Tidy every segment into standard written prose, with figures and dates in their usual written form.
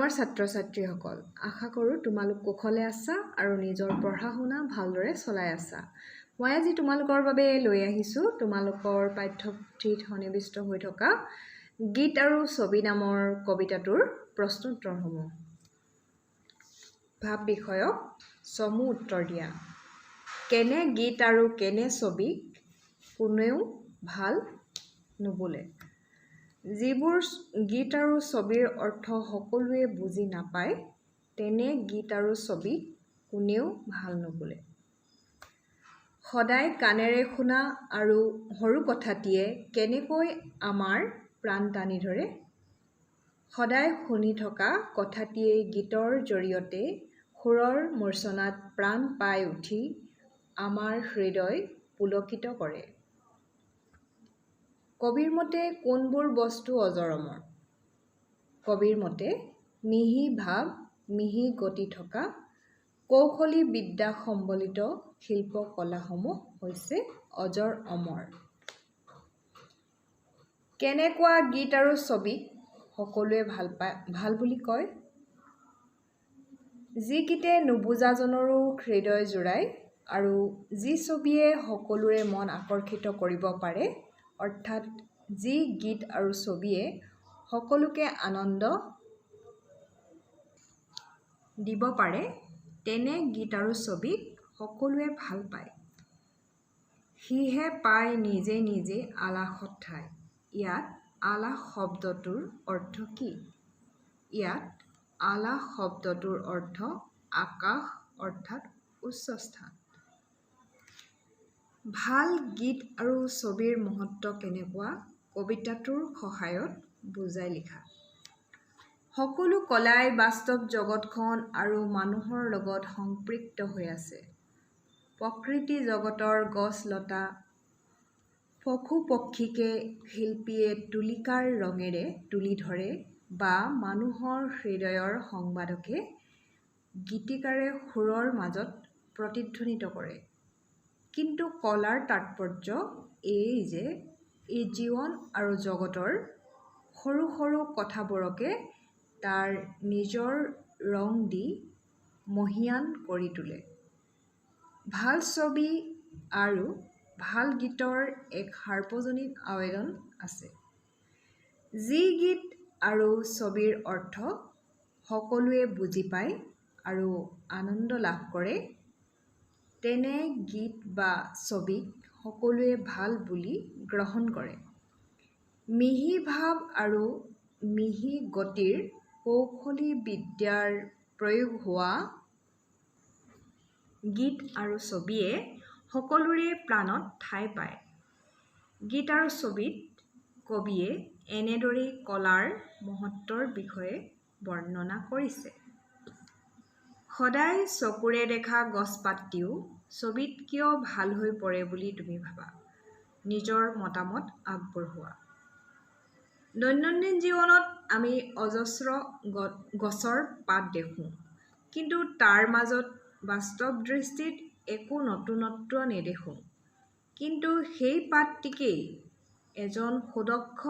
মৰমৰ ছাত্ৰ-ছাত্ৰীসকল, আশা কৰোঁ তোমালোক কুশলে আছা আৰু নিজৰ পঢ়া-শুনা ভালদৰে চলাই আছা। মই আজি তোমালোকৰ বাবে লৈ আহিছোঁ তোমালোকৰ পাঠ্যপুথিত সন্নিৱিষ্ট হৈ থকা গীত আৰু ছবি নামৰ কবিতাটোৰ প্ৰশ্নোত্তৰসমূহ। ভাৱ বিষয়ক চমু উত্তৰ দিয়া। কেনে গীত আৰু কেনে ছবিক কোনেও ভাল নুবুলে। যিবোৰ গীত আৰু ছবিৰ অৰ্থ সকলোৱে বুজি নাপায়, তেনে গীত আৰু ছবিক কোনেও ভাল নুবুলে। সদায় কাণেৰে শুনা আৰু সৰু কথাটিয়ে কেনেকৈ আমাৰ প্ৰাণ টানি ধৰে। সদায় শুনি থকা কথাটিয়ে গীতৰ জৰিয়তে সুৰৰ মূৰ্ছনাত প্ৰাণ পাই উঠি আমাৰ হৃদয় পুলকিত কৰে। কবিৰ মতে কোনবোৰ বস্তু অজৰ-অমৰ? কবিৰ মতে মিহি ভাৱ, মিহি গতি থকা কৌশলী বিদ্যা সম্বলিত শিল্পকলাসমূহ হৈছে অজৰ-অমৰ। কেনেকুৱা গীত আৰু ছবিক সকলোৱে ভাল বুলি কয়? যি গীতে নুবুজাজনৰো হৃদয় জোৰায় আৰু যি ছবিয়ে সকলোৰে মন আকৰ্ষিত কৰিব পাৰে, অৰ্থাৎ যি গীত আৰু ছবিয়ে সকলোকে আনন্দ দিব পাৰে, তেনে গীত আৰু ছবিক সকলোৱে ভাল পায়। সিহে পায় নিজে নিজে আলাসত ঠাই। ইয়াত আলাস শব্দটোৰ অৰ্থ কি? ইয়াত আলাস শব্দটোৰ অৰ্থ আকাশ অৰ্থাৎ উচ্চ স্থান। ভাল গীত আৰু ছবিৰ মহত্ব কেনেকুৱা কবিতাটোৰ সহায়ত বুজাই লিখা। সকলো কলাই বাস্তৱ জগতখন আৰু মানুহৰ লগত সম্পৃক্ত হৈ আছে। প্ৰকৃতি জগতৰ গছ-লতা, পশু-পক্ষীকে শিল্পীয়ে তুলিকাৰ ৰঙেৰে তুলি ধৰে বা মানুহৰ হৃদয়ৰ সংবাদকে গীতিকাৰে সুৰৰ মাজত প্ৰতিধ্বনিত কৰে। কিন্তু কলাৰ তাৎপৰ্য এই যে ই জীৱন আৰু জগতৰ সৰু সৰু কথাবোৰকে তাৰ নিজৰ ৰং দি মহীয়ান কৰি তোলে। ভাল ছবি আৰু ভাল গীতৰ এক সাৰ্বজনীন আবেদন আছে। যি গীত আৰু ছবিৰ অৰ্থ সকলোৱে বুজি পায় আৰু আনন্দ লাভ কৰে, তেনে গীত বা ছবিক সকলোৱে ভাল বুলি গ্ৰহণ কৰে। মিহি ভাৱ আৰু মিহি গতিৰ কৌশলী বিদ্যাৰ প্ৰয়োগ হোৱা গীত আৰু ছবিয়ে সকলোৰে প্ৰাণত ঠাই পায়। গীত আৰু ছবিত কবিয়ে এনেদৰেই কলাৰ মহত্বৰ বিষয়ে বৰ্ণনা কৰিছে। সদায় চকুৰে দেখা গছপাতটিও ছবিত কিয় ভাল হৈ পৰে বুলি তুমি ভাবা? নিজৰ মতামত আগবঢ়োৱা। দৈনন্দিন জীৱনত আমি অজস্ৰ গছৰ পাত দেখোঁ, কিন্তু তাৰ মাজত বাস্তৱ দৃষ্টিত একো নতুনত্ব নেদেখোঁ। কিন্তু সেই পাতটিকেই এজন সুদক্ষ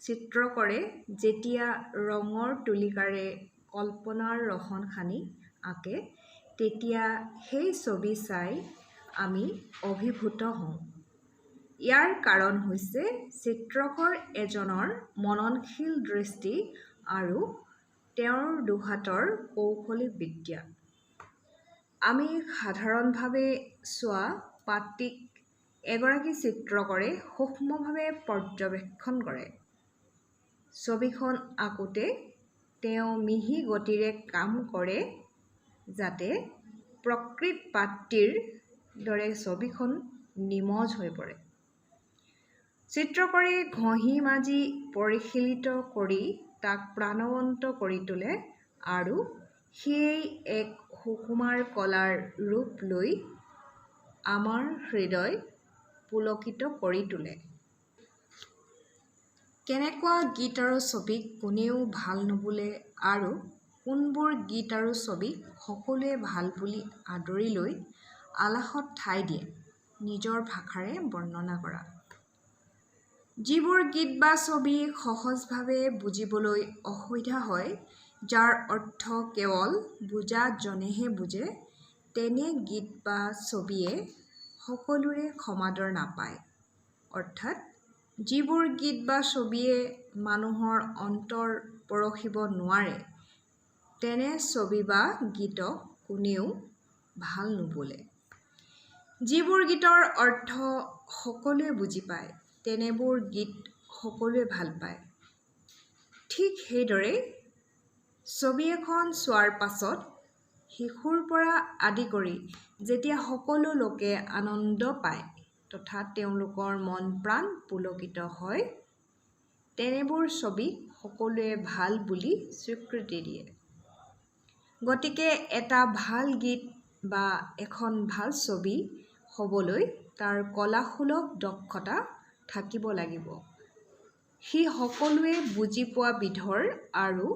চিত্ৰকৰে যেতিয়া ৰঙৰ তুলিকাৰে কল্পনাৰ ৰহণ সানি আঁকে, তেতিয়া সেই ছবি চাই আমি অভিভূত হওঁ। ইয়াৰ কাৰণ হৈছে চিত্ৰকৰ এজনৰ মননশীল দৃষ্টি আৰু তেওঁৰ দুহাতৰ কৌশলী বিদ্যা। আমি সাধাৰণভাৱে চোৱা পাতটিক এগৰাকী চিত্ৰকৰে সূক্ষ্মভাৱে পৰ্যবেক্ষণ কৰে। ছবিখন আঁকোতে তেওঁ মিহি গতিৰে কাম কৰে যাতে প্ৰকৃত পাতটিৰ দৰে ছবিখন নিমজ হৈ পৰে। চিত্ৰকৰে ঘঁহি মাজি পৰিশীলিত কৰি তাক প্ৰাণৱন্ত কৰি তোলে আৰু সিয়েই এক সুকুমাৰ কলাৰ ৰূপ লৈ আমাৰ হৃদয় পুলকিত কৰি তোলে। কেনেকুৱা গীত আৰু ছবিক কোনেও ভাল নুবুলে আৰু কোনবোৰ গীত আৰু ছবিক সকলোৱে ভাল বুলি আদৰি লৈ আলাসত ঠাই দিয়ে, নিজৰ ভাষাৰে বৰ্ণনা কৰা। যিবোৰ গীত বা ছবি সহজভাৱে বুজিবলৈ অসুবিধা হয়, যাৰ অৰ্থ কেৱল বুজাজনেহে বুজে, তেনে গীত বা ছবিয়ে সকলোৰে সমাদৰ নাপায়। অৰ্থাৎ যিবোৰ গীত বা ছবিয়ে মানুহৰ অন্তৰ পৰখিব নোৱাৰে, তেনে ছবি বা গীতক কোনেও ভাল নুবোলে। যিবোৰ গীতৰ অৰ্থ সকলোৱে বুজি পায়, তেনেবোৰ গীত সকলোৱে ভাল পায়। ঠিক সেইদৰে ছবি এখন চোৱাৰ পাছত শিশুৰ পৰা আদি কৰি যেতিয়া সকলো লোকে আনন্দ পায় তথা তেওঁলোকৰ মন প্ৰাণ পুলকিত হয়, তেনেবোৰ ছবিক সকলোৱে ভাল বুলি স্বীকৃতি দিয়ে। গতিকে এটা ভাল গীত বা এখন ভাল ছবি হ'বলৈ তাৰ কলাসুলভ দক্ষতা থাকিব লাগিব। সি সকলোৱে বুজি পোৱা বিধৰ আৰু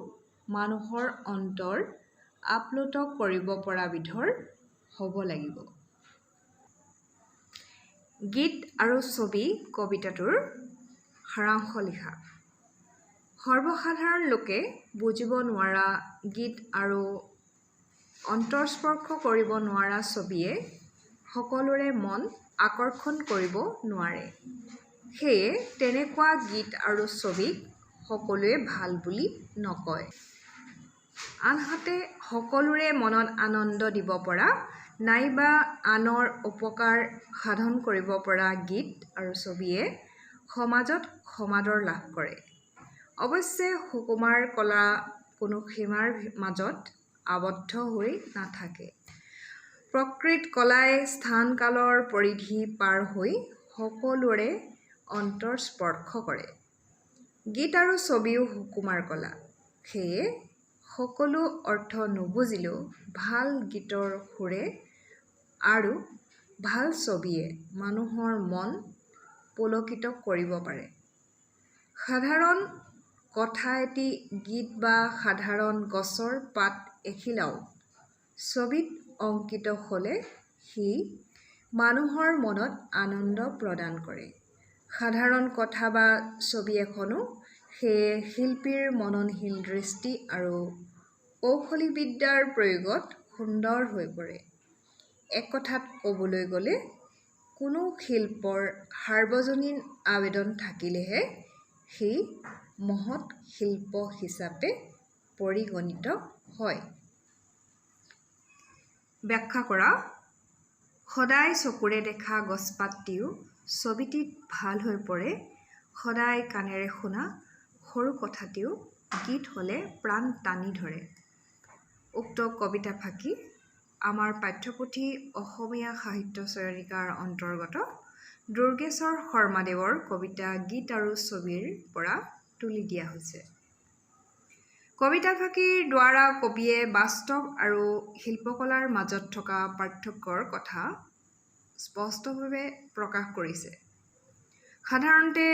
মানুহৰ অন্তৰ আপ্লুত কৰিব পৰা বিধৰ হ'ব লাগিব। গীত আৰু ছবি কবিতাটোৰ সাৰাংশ লিখা। সৰ্বসাধাৰণ লোকে বুজিব নোৱাৰা গীত আৰু অন্তৰস্পৰ্শ কৰিব নোৱাৰা ছবিয়ে সকলোৰে মন আকৰ্ষণ কৰিব নোৱাৰে। সেয়ে তেনেকুৱা গীত আৰু ছবিক সকলোৱে ভাল বুলি নকয়। আনহাতে সকলোৰে মনত আনন্দ দিব পৰা নাইবা আনৰ উপকাৰ সাধন কৰিব পৰা গীত আৰু ছবিয়ে সমাজত সমাদৰ লাভ কৰে। অৱশ্যে সুকুমাৰ কলা কোনো সীমাৰ মাজত আবদ্ধ হৈ নাথাকে। প্ৰকৃত কলাই স্থান কালৰ পৰিধি পাৰ হৈ সকলোৰে অন্তৰ স্পৰ্শ কৰে। গীত আৰু ছবিও সুকুমাৰ কলা। সেয়ে সকলো অৰ্থ নুবুজিলেও ভাল গীতৰ সুৰে আৰু ভাল ছবিয়ে মানুহৰ মন পুলকিত কৰিব পাৰে। সাধাৰণ কথা এটি গীত বা সাধাৰণ গছৰ পাত এখিলাও ছবিত অংকিত হ'লে সি মানুহৰ মনত আনন্দ প্ৰদান কৰে। সাধাৰণ কথা বা ছবি এখনো সেয়ে শিল্পীৰ মননশীল দৃষ্টি আৰু কৌশলী বিদ্যাৰ প্ৰয়োগত সুন্দৰ হৈ পৰে। এক কথাত ক'বলৈ গ'লে কোনো শিল্পৰ সাৰ্বজনীন আবেদন থাকিলেহে সি মহৎ শিল্প হিচাপে পৰিগণিত হয়। ব্যাখ্যা কৰা। সদায় চকুৰে দেখা গছপাতটিও ছবিটিত ভাল হৈ পৰে। সদায় কাণেৰে শুনা সৰু কথাটিও গীত হ'লে প্ৰাণ টানি ধৰে। উক্ত কবিতা ফাঁকি আমাৰ পাঠ্যপুথি অসমীয়া সাহিত্য চয়নিকাৰ অন্তৰ্গত দুৰ্গেশ্বৰ শৰ্মাদেৱৰ কবিতা গীত আৰু ছবিৰ পৰা তুলি দিয়া হৈছে। কবিতা ফাঁকিৰ দ্বাৰা কবিয়ে বাস্তৱ আৰু শিল্পকলাৰ মাজত থকা পাৰ্থক্যৰ কথা স্পষ্টভাৱে প্ৰকাশ কৰিছে। সাধাৰণতে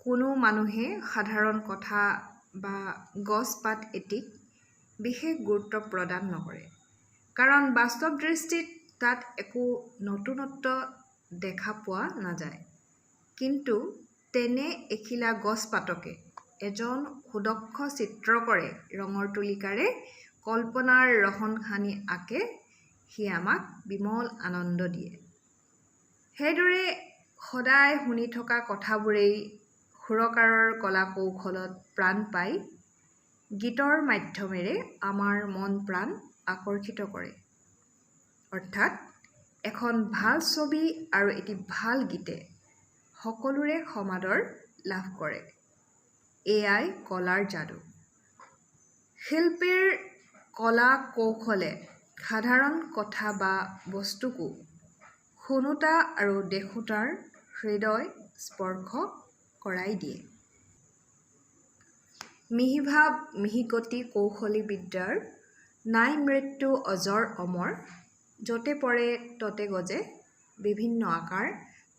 কোনো মানুহে সাধাৰণ কথা বা গছ পাত এটিক বিশেষ গুৰুত্ব প্ৰদান নকৰে। কাৰণ বাস্তৱ দৃষ্টিত তাত একো নতুনত্ব দেখা পোৱা নাযায়। কিন্তু তেনে এখিলা গছ পাতকে এজন সুদক্ষ চিত্ৰকৰে ৰঙৰ তুলিকাৰে কল্পনাৰ ৰহণ সানি আঁকে, সি আমাক বিমল আনন্দ দিয়ে। সেইদৰে সদায় শুনি থকা কথাবোৰেই সুৰকাৰৰ কলা কৌশলত প্ৰাণ পাই গীতৰ মাধ্যমেৰে আমাৰ মন প্ৰাণ আকৰ্ষিত কৰে। অৰ্থাৎ এখন ভাল ছবি আৰু এটি ভাল গীতে সকলোৰে সমাদৰ লাভ কৰে। এয়াই কলাৰ যাদু। শিল্পীৰ কলা কৌশলে সাধাৰণ কথা বা বস্তুকো শুনোতা আৰু দেখোতাৰ হৃদয় স্পৰ্শ কৰাই দিয়ে। মিহিভাৱ মিহিগতি কৌশলী বিদ্যাৰ নাই মৃত্যু অজৰ অমৰ, য'তে পৰে ততে গজে বিভিন্ন আকাৰ,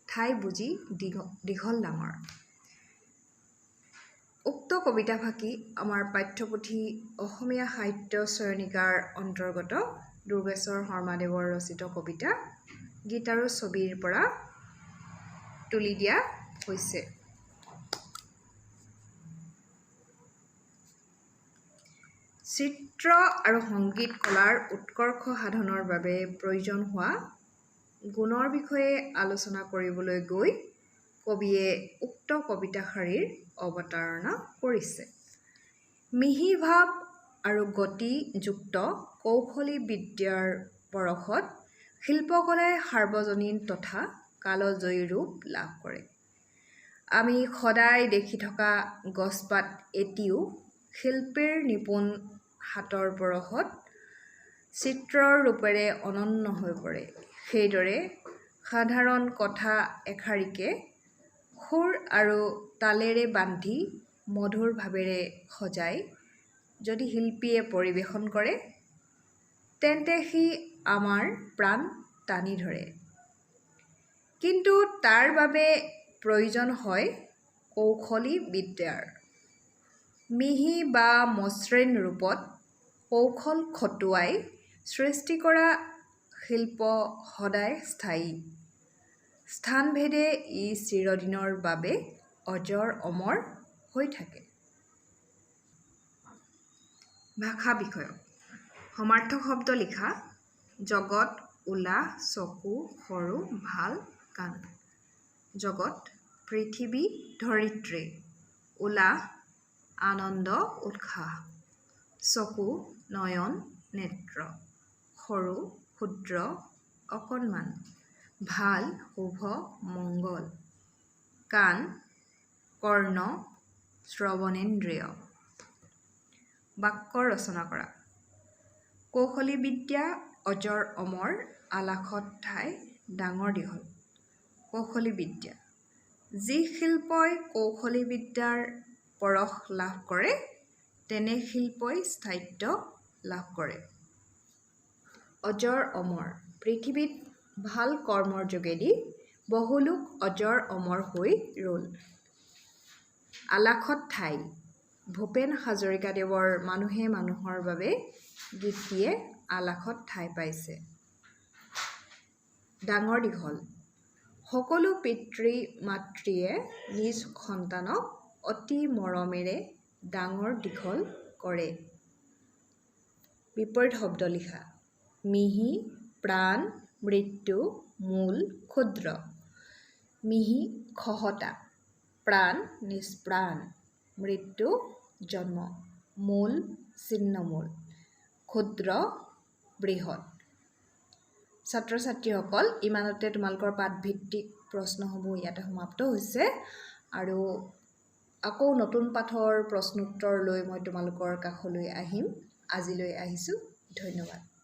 ঠাই বুজি দীঘল ডাঙৰ। উক্ত কবিতা ফাঁকি আমাৰ পাঠ্যপুথি অসমীয়া সাহিত্য চয়নিকাৰ অন্তৰ্গত দুৰ্গেশ্বৰ শৰ্মাদেৱৰ ৰচিত কবিতা গীত আৰু ছবিৰ পৰা তুলি দিয়া হৈছে। চিত্ৰ আৰু সংগীত কলাৰ উৎকৰ্ষ সাধনৰ বাবে প্ৰয়োজন হোৱা গুণৰ বিষয়ে আলোচনা কৰিবলৈ গৈ কবিয়ে উক্ত কবিতাশাৰীৰ অৱতাৰণা কৰিছে। মিহি ভাৱ আৰু গতিযুক্ত কৌশলী বিদ্যাৰ পৰশত শিল্পকলাই সাৰ্বজনীন তথা কালজয়ী ৰূপ লাভ কৰে। আমি সদায় দেখি থকা গছপাত এটিও শিল্পীৰ নিপুণ হাতৰ পৰশত চিত্ৰৰ ৰূপেৰে অনন্য হৈ পৰে। সেইদৰে সাধাৰণ কথা এষাৰিকে সুৰ আৰু তালেৰে বান্ধি মধুৰ ভাৱেৰে সজাই যদি শিল্পীয়ে পৰিৱেশন কৰে তেন্তে সি আমাৰ প্ৰাণ টানি ধৰে। কিন্তু তাৰ বাবে প্ৰয়োজন হয় কৌশলী বিদ্যাৰ। মিহি বা মসৃণ ৰূপত কৌশল খটুৱাই সৃষ্টি কৰা শিল্প সদায় স্থায়ী। স্থানভেদে ই চিৰদিনৰ বাবে অজৰ অমৰ হৈ থাকে। ভাষা বিষয়ক সমাৰ্থক শব্দ লিখা। জগত, উলাহ, চকু, সৰু, ভাল, কাণ। জগত পৃথিৱী, ধৰিত্ৰী। উলাহ আনন্দ, উৎসাহ। চকু নয়ন, নেত্ৰ। সৰু ক্ষুদ্ৰ, অকণমান। ভাল শুভ, মংগল। কাণ কৰ্ণ, শ্ৰৱণেন্দ্ৰিয়। বাক্য ৰচনা কৰা। কৌশলী বিদ্যা অজৰ অমৰ, আলাসত ঠাই ডাঙৰ দীঘল। কৌশলী বিদ্যা। যি শিল্পই কৌশলী বিদ্যাৰ পৰশ লাভ কৰে তেনে শিল্পই স্থায়িত্ব লাভ কৰে। অজৰ অমৰ। পৃথিৱীত ভাল কৰ্মৰ যোগেদি বহুলোক অজৰ অমৰ হৈ ৰ'ল। আলাসত ঠাই। ভূপেন হাজৰিকাদেৱৰ মানুহে মানুহৰ বাবে গীতটিয়ে আলাসত ঠাই পাইছে। ডাঙৰ দীঘল। সকলো পিতৃ মাতৃয়ে নিজ সন্তানক অতি মৰমেৰে ডাঙৰ দীঘল কৰে। বিপৰীত শব্দ লিখা। মিহি প্ৰাণ, মৃত্যু, মূল, ক্ষুদ্ৰ। মিহি খহটা। প্ৰাণ নিষ্প্ৰাণ। মৃত্যু জন্ম। মূল ছিন্নমূল। ক্ষুদ্ৰ বৃহৎ। ছাত্ৰ ছাত্ৰীসকল, ইমানতে তোমালোকৰ পাঠভিত্তিক প্ৰশ্নসমূহ ইয়াতে সমাপ্ত হৈছে আৰু আকৌ নতুন পাঠৰ প্ৰশ্নোত্তৰ লৈ মই তোমালোকৰ কাষলৈ আহিম। আজিলৈ আহিছোঁ। ধন্যবাদ।